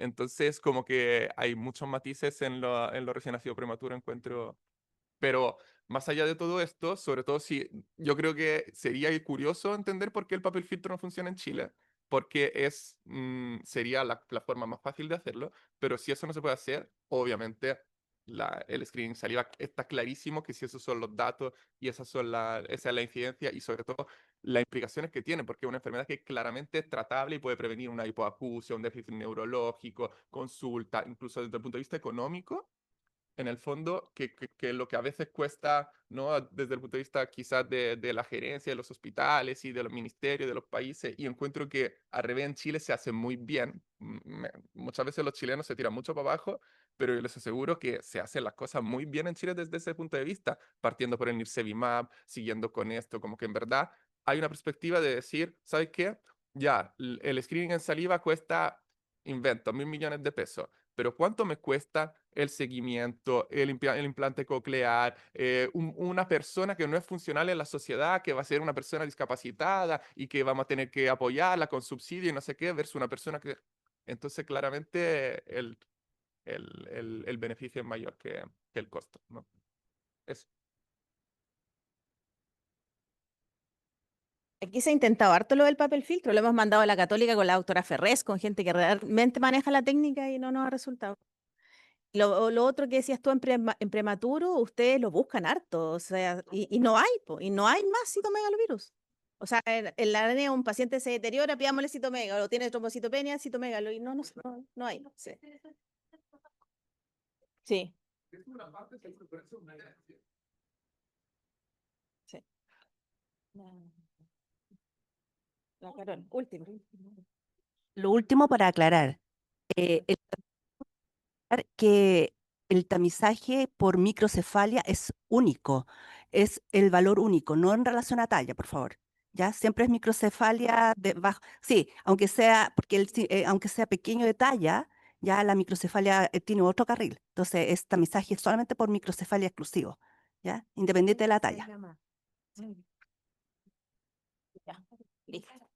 Entonces, como que hay muchos matices en lo recién nacido prematuro, encuentro. Pero más allá de todo esto, sobre todo si yo creo que sería curioso entender por qué el papel filtro no funciona en Chile, porque sería la forma más fácil de hacerlo, pero si eso no se puede hacer, obviamente el screening saliva está clarísimo que si esos son los datos y esa es la incidencia y sobre todo las implicaciones que tiene, porque es una enfermedad que claramente es tratable y puede prevenir una hipoacusia, un déficit neurológico, consulta, incluso desde el punto de vista económico en el fondo, que lo que a veces cuesta, ¿no? Desde el punto de vista quizás de la gerencia de los hospitales y de los ministerios de los países, y encuentro que al revés en Chile se hace muy bien. Muchas veces los chilenos se tiran mucho para abajo, pero yo les aseguro que se hacen las cosas muy bien en Chile desde ese punto de vista, partiendo por el Nirsevimab, siguiendo con esto, como que en verdad hay una perspectiva de decir, ¿sabes qué? Ya, el screening en saliva cuesta, invento, 1.000 millones de pesos, pero ¿cuánto me cuesta el seguimiento, el implante coclear, una persona que no es funcional en la sociedad, que va a ser una persona discapacitada y que vamos a tener que apoyarla con subsidio y no sé qué, versus una persona que... Entonces, claramente, el beneficio es mayor que el costo, ¿no? Eso. Aquí se ha intentado harto lo del papel filtro, lo hemos mandado a la Católica con la doctora Ferrés, con gente que realmente maneja la técnica y no nos ha resultado. Lo otro que decías tú en prematuro, ustedes lo buscan harto, o sea, y no hay, y no hay más citomegalovirus. O sea, en la anemia un paciente se deteriora, pidámosle citomegalo, o tiene trombocitopenia, citomegalo, y no hay. Sí. Sí. Sí. La Carol, último. Lo último para aclarar, que el tamizaje por microcefalia es único, es el valor único, no en relación a talla, por favor. ¿Ya? Siempre es microcefalia de bajo. Sí, aunque sea, porque aunque sea pequeño de talla, ya la microcefalia tiene otro carril. Entonces, es tamizaje solamente por microcefalia exclusivo, ¿ya? Independiente de la talla. Ya, listo.